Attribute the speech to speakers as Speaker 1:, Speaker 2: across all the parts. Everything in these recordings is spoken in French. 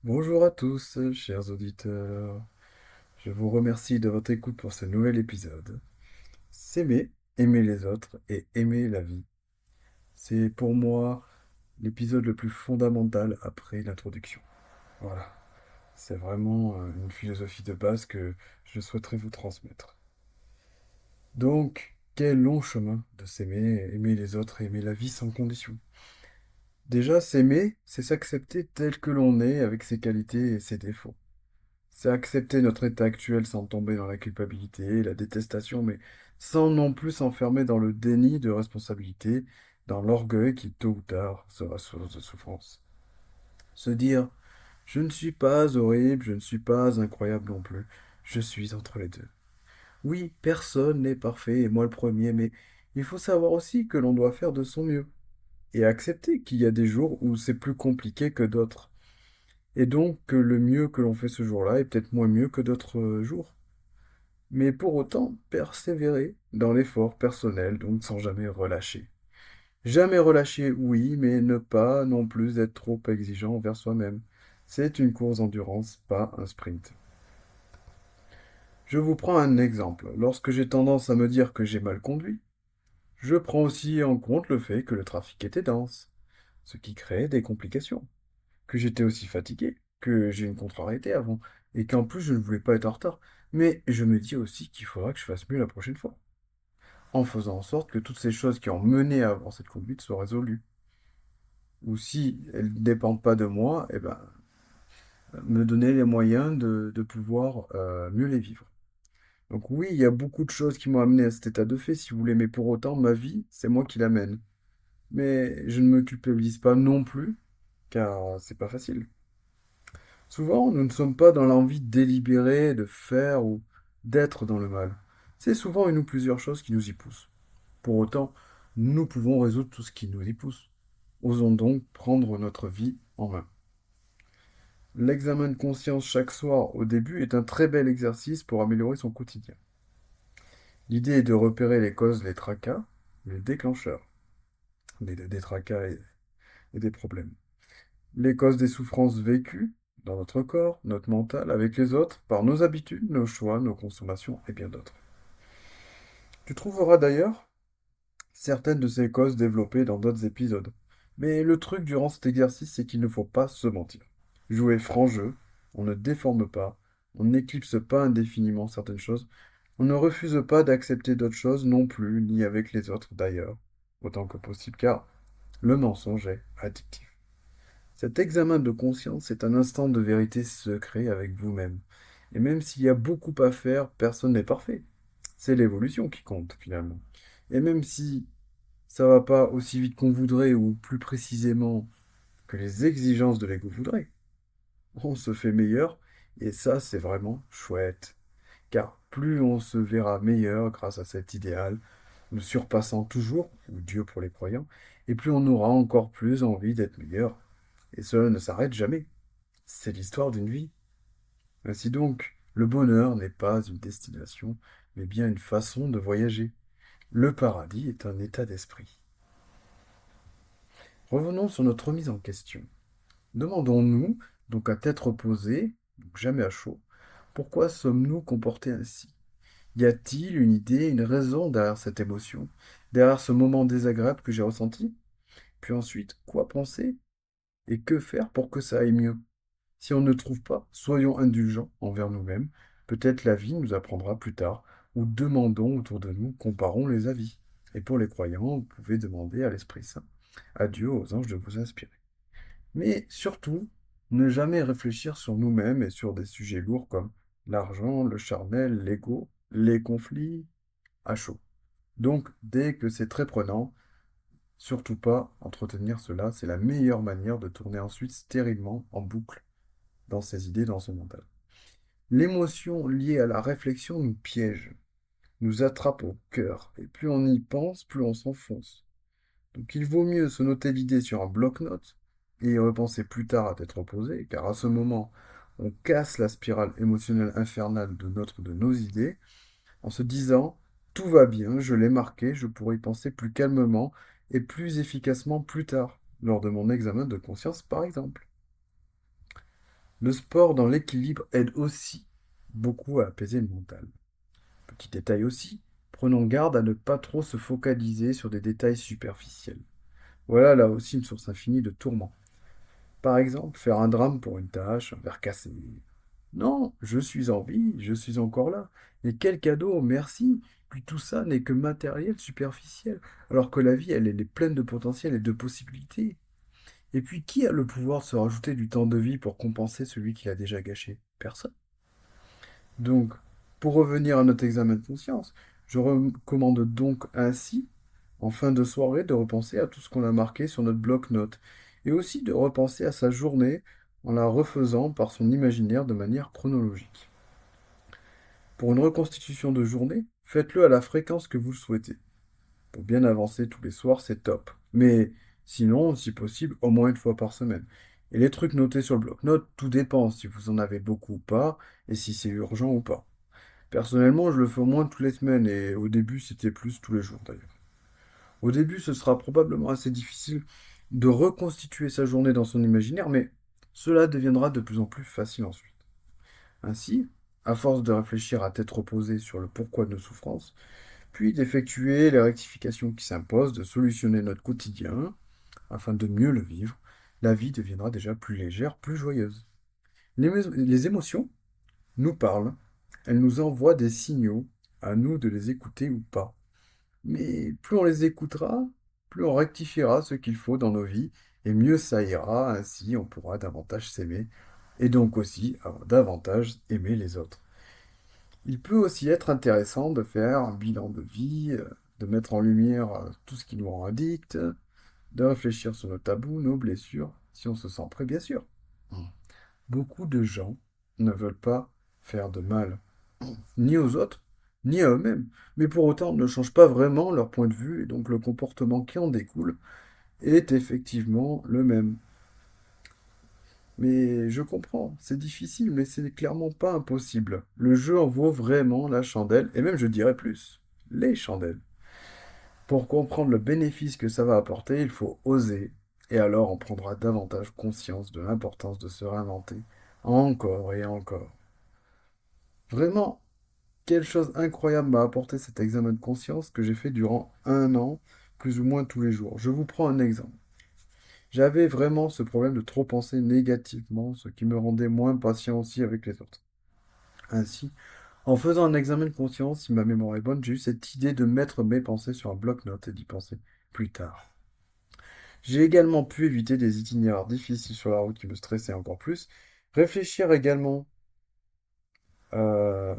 Speaker 1: Bonjour à tous, chers auditeurs. Je vous remercie de votre écoute pour ce nouvel épisode. S'aimer, aimer les autres et aimer la vie. C'est pour moi l'épisode le plus fondamental après l'introduction. Voilà, c'est vraiment une philosophie de base que je souhaiterais vous transmettre. Donc, quel long chemin de s'aimer, aimer les autres et aimer la vie sans condition. Déjà, s'aimer, c'est s'accepter tel que l'on est avec ses qualités et ses défauts. C'est accepter notre état actuel sans tomber dans la culpabilité, la détestation, mais sans non plus s'enfermer dans le déni de responsabilité, dans l'orgueil qui, tôt ou tard, sera source de souffrance. Se dire, je ne suis pas horrible, je ne suis pas incroyable non plus, je suis entre les deux. Oui, personne n'est parfait, et moi le premier, mais il faut savoir aussi que l'on doit faire de son mieux, et accepter qu'il y a des jours où c'est plus compliqué que d'autres. Et donc que le mieux que l'on fait ce jour-là est peut-être moins mieux que d'autres jours. Mais pour autant, persévérer dans l'effort personnel, donc sans jamais relâcher. Jamais relâcher, oui, mais ne pas non plus être trop exigeant envers soi-même. C'est une course d'endurance, pas un sprint. Je vous prends un exemple. Lorsque j'ai tendance à me dire que j'ai mal conduit, je prends aussi en compte le fait que le trafic était dense, ce qui crée des complications, que j'étais aussi fatigué, que j'ai une contrariété avant, et qu'en plus je ne voulais pas être en retard. Mais je me dis aussi qu'il faudra que je fasse mieux la prochaine fois, en faisant en sorte que toutes ces choses qui ont mené à avoir cette conduite soient résolues. Ou si elles ne dépendent pas de moi, eh ben, me donner les moyens de pouvoir mieux les vivre. Donc oui, il y a beaucoup de choses qui m'ont amené à cet état de fait, si vous voulez, mais pour autant, ma vie, c'est moi qui l'amène. Mais je ne me culpabilise pas non plus, car c'est pas facile. Souvent, nous ne sommes pas dans l'envie délibérée de faire ou d'être dans le mal. C'est souvent une ou plusieurs choses qui nous y poussent. Pour autant, nous pouvons résoudre tout ce qui nous y pousse. Osons donc prendre notre vie en main. L'examen de conscience chaque soir au début est un très bel exercice pour améliorer son quotidien. L'idée est de repérer les causes, les tracas, les déclencheurs des tracas et des problèmes. Les causes des souffrances vécues dans notre corps, notre mental, avec les autres, par nos habitudes, nos choix, nos consommations et bien d'autres. Tu trouveras d'ailleurs certaines de ces causes développées dans d'autres épisodes. Mais le truc durant cet exercice, c'est qu'il ne faut pas se mentir. Jouer franc jeu, on ne déforme pas, on n'éclipse pas indéfiniment certaines choses, on ne refuse pas d'accepter d'autres choses non plus, ni avec les autres d'ailleurs, autant que possible, car le mensonge est addictif. Cet examen de conscience est un instant de vérité secret avec vous-même. Et même s'il y a beaucoup à faire, personne n'est parfait. C'est l'évolution qui compte finalement. Et même si ça va pas aussi vite qu'on voudrait, ou plus précisément que les exigences de l'ego voudraient, on se fait meilleur, et ça c'est vraiment chouette. Car plus on se verra meilleur grâce à cet idéal, nous surpassant toujours, ou Dieu pour les croyants, et plus on aura encore plus envie d'être meilleur. Et cela ne s'arrête jamais. C'est l'histoire d'une vie. Ainsi donc, le bonheur n'est pas une destination, mais bien une façon de voyager. Le paradis est un état d'esprit. Revenons sur notre remise en question. Demandons-nous, donc à tête reposée, donc jamais à chaud, pourquoi sommes-nous comportés ainsi? Y a-t-il une idée, une raison derrière cette émotion, derrière ce moment désagréable que j'ai ressenti? Puis ensuite, quoi penser et que faire pour que ça aille mieux? Si on ne trouve pas, soyons indulgents envers nous-mêmes. Peut-être la vie nous apprendra plus tard, ou demandons autour de nous, comparons les avis. Et pour les croyants, vous pouvez demander à l'Esprit Saint, à Dieu, aux anges de vous inspirer. Mais surtout, ne jamais réfléchir sur nous-mêmes et sur des sujets lourds comme l'argent, le charnel, l'ego, les conflits, à chaud. Donc, dès que c'est très prenant, surtout pas entretenir cela, c'est la meilleure manière de tourner ensuite stérilement en boucle dans ses idées, dans son mental. L'émotion liée à la réflexion nous piège, nous attrape au cœur, et plus on y pense, plus on s'enfonce. Donc il vaut mieux se noter l'idée sur un bloc-notes et y repenser plus tard à tête reposée, car à ce moment, on casse la spirale émotionnelle infernale de nos idées, en se disant tout va bien, je l'ai marqué, je pourrai y penser plus calmement et plus efficacement plus tard, lors de mon examen de conscience par exemple. Le sport dans l'équilibre aide aussi beaucoup à apaiser le mental. Petit détail aussi, prenons garde à ne pas trop se focaliser sur des détails superficiels. Voilà là aussi une source infinie de tourments. Par exemple, faire un drame pour une tâche, un verre cassé. Non, je suis en vie, je suis encore là. Et quel cadeau, merci. Puis tout ça n'est que matériel superficiel, alors que la vie, elle est pleine de potentiel et de possibilités. Et puis, qui a le pouvoir de se rajouter du temps de vie pour compenser celui qu'il a déjà gâché? Personne. Donc, pour revenir à notre examen de conscience, je recommande donc ainsi, en fin de soirée, de repenser à tout ce qu'on a marqué sur notre bloc-notes, et aussi de repenser à sa journée en la refaisant par son imaginaire de manière chronologique. Pour une reconstitution de journée, faites-le à la fréquence que vous le souhaitez. Pour bien avancer tous les soirs, c'est top. Mais sinon, si possible, au moins une fois par semaine. Et les trucs notés sur le bloc-notes, tout dépend si vous en avez beaucoup ou pas, et si c'est urgent ou pas. Personnellement, je le fais au moins toutes les semaines, et au début, c'était plus tous les jours d'ailleurs. Au début, ce sera probablement assez difficile de reconstituer sa journée dans son imaginaire, mais cela deviendra de plus en plus facile ensuite. Ainsi, à force de réfléchir à tête reposée sur le pourquoi de nos souffrances, puis d'effectuer les rectifications qui s'imposent, de solutionner notre quotidien afin de mieux le vivre, la vie deviendra déjà plus légère, plus joyeuse. Les émotions nous parlent, elles nous envoient des signaux, à nous de les écouter ou pas. Mais plus on les écoutera, plus on rectifiera ce qu'il faut dans nos vies, et mieux ça ira, ainsi on pourra davantage s'aimer, et donc aussi davantage aimer les autres. Il peut aussi être intéressant de faire un bilan de vie, de mettre en lumière tout ce qui nous rend addict, de réfléchir sur nos tabous, nos blessures, si on se sent prêt, bien sûr. Mm. Beaucoup de gens ne veulent pas faire de mal, ni aux autres, ni à eux-mêmes, mais pour autant ne changent pas vraiment leur point de vue, et donc le comportement qui en découle est effectivement le même. Mais je comprends, c'est difficile, mais c'est clairement pas impossible. Le jeu en vaut vraiment la chandelle, et même je dirais plus, les chandelles. Pour comprendre le bénéfice que ça va apporter, il faut oser, et alors on prendra davantage conscience de l'importance de se réinventer, encore et encore. Vraiment, quelle chose incroyable m'a apporté cet examen de conscience que j'ai fait durant un an, plus ou moins tous les jours. Je vous prends un exemple. J'avais vraiment ce problème de trop penser négativement, ce qui me rendait moins patient aussi avec les autres. Ainsi, en faisant un examen de conscience, si ma mémoire est bonne, j'ai eu cette idée de mettre mes pensées sur un bloc-notes et d'y penser plus tard. J'ai également pu éviter des itinéraires difficiles sur la route qui me stressaient encore plus, réfléchir également euh,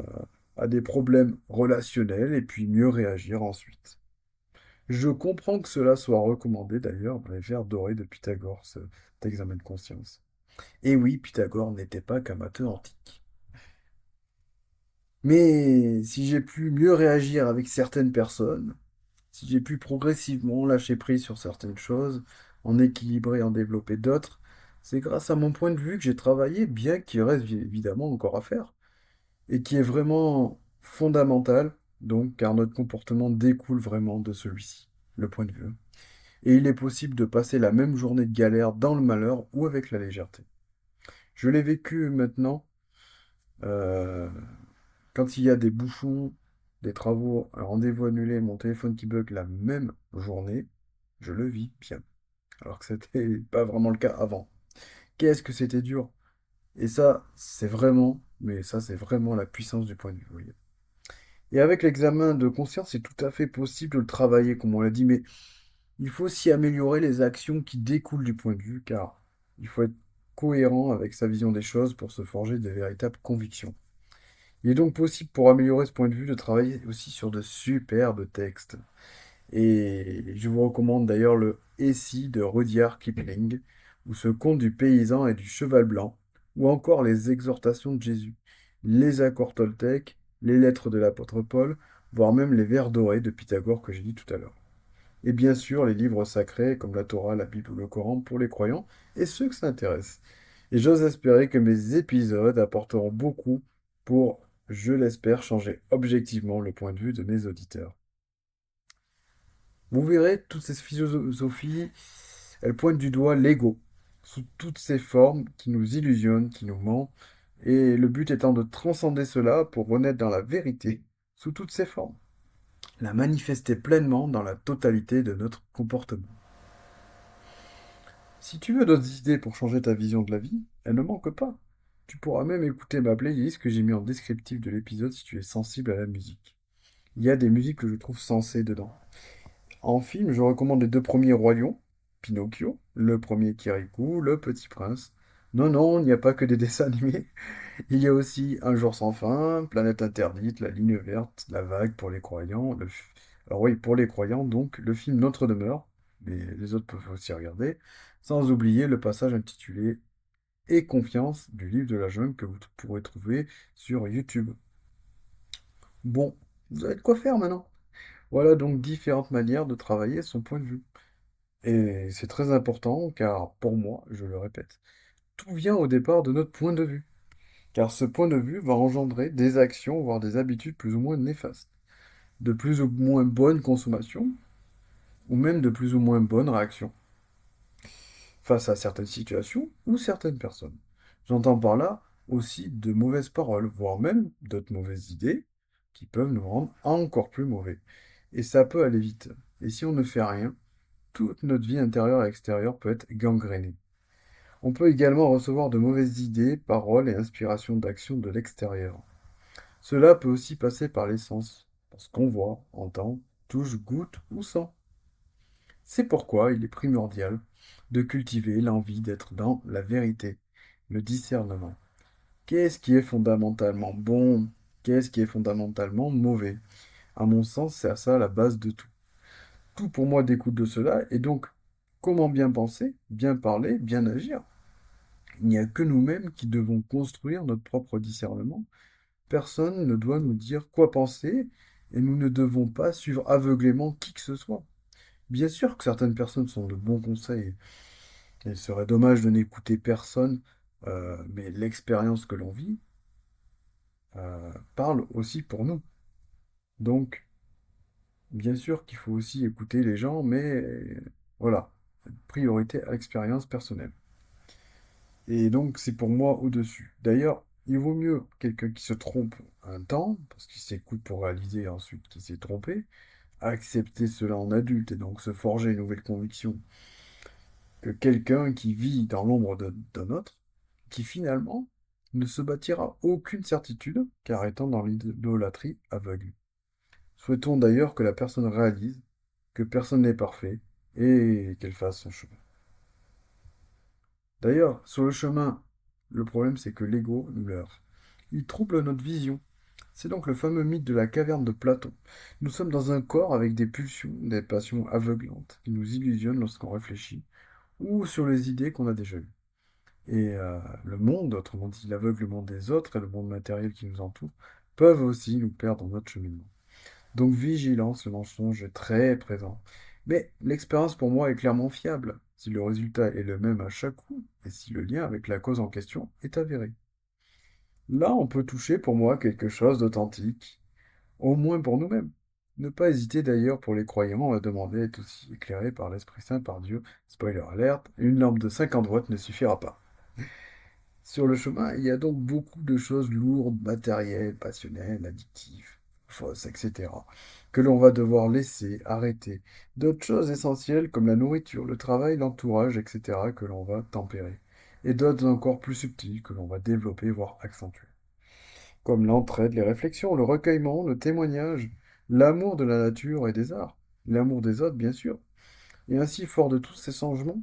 Speaker 1: à des problèmes relationnels et puis mieux réagir ensuite. Je comprends que cela soit recommandé d'ailleurs dans les vers dorés de Pythagore, cet examen de conscience. Et oui, Pythagore n'était pas qu'un matheux antique. Mais si j'ai pu mieux réagir avec certaines personnes, si j'ai pu progressivement lâcher prise sur certaines choses, en équilibrer et en développer d'autres, c'est grâce à mon point de vue que j'ai travaillé, bien qu'il reste évidemment encore à faire, et qui est vraiment fondamental, donc, car notre comportement découle vraiment de celui-ci, le point de vue. Et il est possible de passer la même journée de galère dans le malheur ou avec la légèreté. Je l'ai vécu maintenant, euh, quand il y a des bouchons, des travaux, un rendez-vous annulé, mon téléphone qui bug la même journée, je le vis bien. Alors que c'était pas vraiment le cas avant. Qu'est-ce que c'était dur? Et ça, c'est vraiment, mais ça, c'est vraiment la puissance du point de vue, vous voyez. Et avec l'examen de conscience, c'est tout à fait possible de le travailler, comme on l'a dit, mais il faut aussi améliorer les actions qui découlent du point de vue, car il faut être cohérent avec sa vision des choses pour se forger de véritables convictions. Il est donc possible, pour améliorer ce point de vue, de travailler aussi sur de superbes textes. Et je vous recommande d'ailleurs le Essie de Rudyard Kipling, ou ce conte du paysan et du cheval blanc, ou encore les exhortations de Jésus, les accords toltèques, les lettres de l'apôtre Paul, voire même les vers dorés de Pythagore que j'ai dit tout à l'heure. Et bien sûr, les livres sacrés comme la Torah, la Bible ou le Coran pour les croyants et ceux que ça intéresse. Et j'ose espérer que mes épisodes apporteront beaucoup pour, je l'espère, changer objectivement le point de vue de mes auditeurs. Vous verrez, toutes ces philosophies, elles pointent du doigt l'ego, sous toutes ces formes qui nous illusionnent, qui nous mentent, et le but étant de transcender cela pour renaître dans la vérité, sous toutes ces formes, la manifester pleinement dans la totalité de notre comportement. Si tu veux d'autres idées pour changer ta vision de la vie, elles ne manquent pas. Tu pourras même écouter ma playlist que j'ai mis en descriptif de l'épisode si tu es sensible à la musique. Il y a des musiques que je trouve sensées dedans. En film, je recommande les deux premiers Rois Lions, Pinocchio, le premier Kirikou, Le Petit Prince. Non, non, il n'y a pas que des dessins animés. Il y a aussi Un jour sans fin, Planète interdite, La ligne verte, La vague pour les croyants. Alors oui, pour les croyants, donc, le film Notre demeure, mais les autres peuvent aussi regarder, sans oublier le passage intitulé Et confiance du livre de la jungle que vous pourrez trouver sur YouTube. Bon, vous avez de quoi faire maintenant. Voilà donc différentes manières de travailler son point de vue. Et c'est très important car pour moi, je le répète, tout vient au départ de notre point de vue. Car ce point de vue va engendrer des actions, voire des habitudes plus ou moins néfastes, de plus ou moins bonne consommation, ou même de plus ou moins bonnes réactions face à certaines situations ou certaines personnes. J'entends par là aussi de mauvaises paroles, voire même d'autres mauvaises idées qui peuvent nous rendre encore plus mauvais. Et ça peut aller vite. Et si on ne fait rien, toute notre vie intérieure et extérieure peut être gangrénée. On peut également recevoir de mauvaises idées, paroles et inspirations d'action de l'extérieur. Cela peut aussi passer par les sens, parce qu'on voit, entend, touche, goûte ou sent. C'est pourquoi il est primordial de cultiver l'envie d'être dans la vérité, le discernement. Qu'est-ce qui est fondamentalement bon? Qu'est-ce qui est fondamentalement mauvais? À mon sens, c'est à ça la base de tout. Tout pour moi découle de cela, et donc, comment bien penser, bien parler, bien agir? Il n'y a que nous-mêmes qui devons construire notre propre discernement. Personne ne doit nous dire quoi penser, et nous ne devons pas suivre aveuglément qui que ce soit. Bien sûr que certaines personnes sont de bons conseils, et il serait dommage de n'écouter personne, mais l'expérience que l'on vit parle aussi pour nous. Donc, bien sûr qu'il faut aussi écouter les gens, mais voilà, priorité à l'expérience personnelle. Et donc, c'est pour moi au-dessus. D'ailleurs, il vaut mieux quelqu'un qui se trompe un temps, parce qu'il s'écoute pour réaliser ensuite qu'il s'est trompé, accepter cela en adulte et donc se forger une nouvelle conviction, que quelqu'un qui vit dans l'ombre d'un autre, qui finalement ne se bâtira aucune certitude, car étant dans l'idolâtrie aveugle. Souhaitons d'ailleurs que la personne réalise que personne n'est parfait et qu'elle fasse son chemin. D'ailleurs, sur le chemin, le problème c'est que l'ego nous leurre. Il trouble notre vision. C'est donc le fameux mythe de la caverne de Platon. Nous sommes dans un corps avec des pulsions, des passions aveuglantes qui nous illusionnent lorsqu'on réfléchit ou sur les idées qu'on a déjà eues. Et le monde, autrement dit l'aveuglement des autres et le monde matériel qui nous entoure, peuvent aussi nous perdre dans notre cheminement. Donc vigilance, le mensonge est très présent. Mais l'expérience pour moi est clairement fiable, si le résultat est le même à chaque coup, et si le lien avec la cause en question est avéré. Là, on peut toucher pour moi quelque chose d'authentique, au moins pour nous-mêmes. Ne pas hésiter d'ailleurs pour les croyants à demander à être aussi éclairé par l'Esprit Saint, par Dieu. Spoiler alerte, une lampe de 50 watts ne suffira pas. Sur le chemin, il y a donc beaucoup de choses lourdes, matérielles, passionnelles, addictives, fausses, etc., que l'on va devoir laisser, arrêter. D'autres choses essentielles comme la nourriture, le travail, l'entourage, etc., que l'on va tempérer. Et d'autres encore plus subtiles que l'on va développer, voire accentuer. Comme l'entraide, les réflexions, le recueillement, le témoignage, l'amour de la nature et des arts, l'amour des autres, bien sûr. Et ainsi, fort de tous ces changements,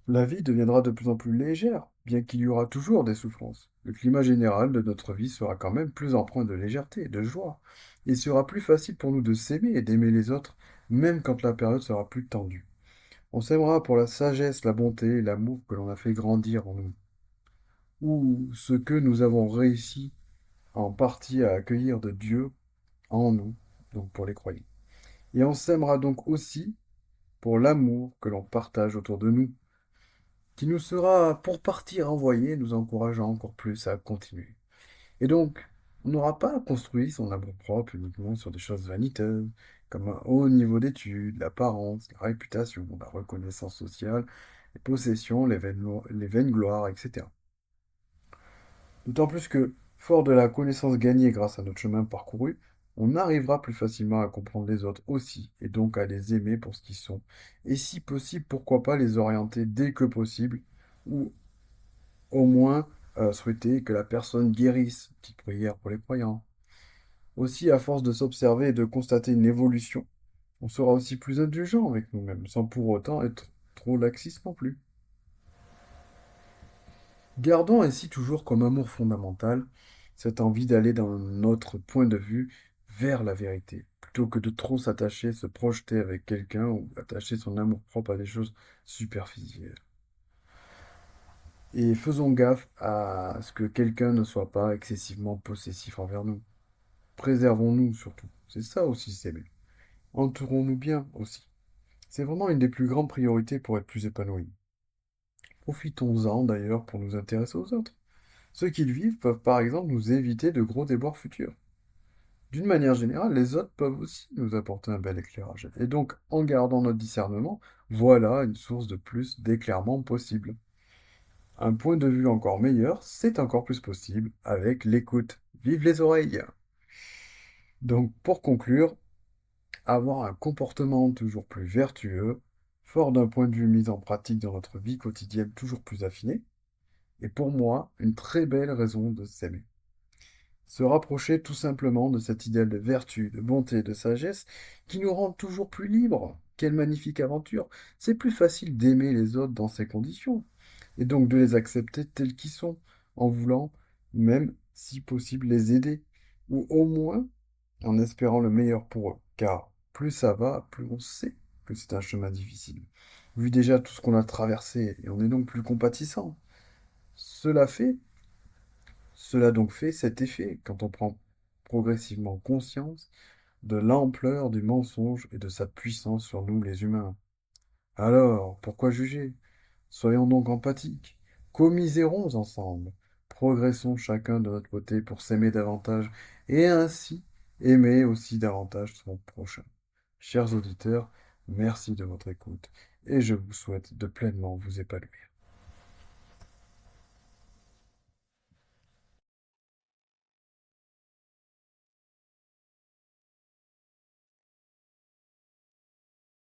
Speaker 1: la vie deviendra de plus en plus légère, bien qu'il y aura toujours des souffrances. Le climat général de notre vie sera quand même plus empreint de légèreté, de joie. Il sera plus facile pour nous de s'aimer et d'aimer les autres, même quand la période sera plus tendue. On s'aimera pour la sagesse, la bonté et l'amour que l'on a fait grandir en nous, ou ce que nous avons réussi en partie à accueillir de Dieu en nous, donc pour les croyants. Et on s'aimera donc aussi pour l'amour que l'on partage autour de nous, qui nous sera pour partie envoyé, nous encourageant encore plus à continuer. Et donc, on n'aura pas construit son amour-propre uniquement sur des choses vaniteuses, comme un haut niveau d'études, l'apparence, la réputation, la reconnaissance sociale, les possessions, les vaines gloires, etc. D'autant plus que, fort de la connaissance gagnée grâce à notre chemin parcouru, on arrivera plus facilement à comprendre les autres aussi, et donc à les aimer pour ce qu'ils sont. Et si possible, pourquoi pas les orienter dès que possible, ou au moins souhaiter que la personne guérisse. Petite prière pour les croyants. Aussi, à force de s'observer et de constater une évolution, on sera aussi plus indulgent avec nous-mêmes, sans pour autant être trop laxiste non plus. Gardons ainsi toujours comme amour fondamental cette envie d'aller dans notre point de vue vers la vérité, plutôt que de trop s'attacher, se projeter avec quelqu'un ou attacher son amour propre à des choses superficielles. Et faisons gaffe à ce que quelqu'un ne soit pas excessivement possessif envers nous. Préservons-nous surtout. C'est ça aussi s'aimer. Entourons-nous bien aussi. C'est vraiment une des plus grandes priorités pour être plus épanoui. Profitons-en d'ailleurs pour nous intéresser aux autres. Ceux qui le vivent peuvent par exemple nous éviter de gros déboires futurs. D'une manière générale, les autres peuvent aussi nous apporter un bel éclairage. Et donc, en gardant notre discernement, voilà une source de plus d'éclairement possible. Un point de vue encore meilleur, c'est encore plus possible avec l'écoute. Vive les oreilles! Donc, pour conclure, avoir un comportement toujours plus vertueux, fort d'un point de vue mis en pratique dans notre vie quotidienne toujours plus affiné, est pour moi une très belle raison de s'aimer. Se rapprocher tout simplement de cet idéal de vertu, de bonté, de sagesse qui nous rend toujours plus libres. Quelle magnifique aventure! C'est plus facile d'aimer les autres dans ces conditions, et donc de les accepter tels qu'ils sont, en voulant même, si possible, les aider, ou au moins en espérant le meilleur pour eux, car plus ça va, plus on sait que c'est un chemin difficile. Vu déjà tout ce qu'on a traversé, et on est donc plus compatissant. Cela fait, cela donc fait cet effet quand on prend progressivement conscience de l'ampleur du mensonge et de sa puissance sur nous les humains. Alors, pourquoi juger? Soyons donc empathiques, commisérons ensemble, progressons chacun de notre côté pour s'aimer davantage et ainsi aimer aussi davantage son prochain. Chers auditeurs, merci de votre écoute et je vous souhaite de pleinement vous épanouir.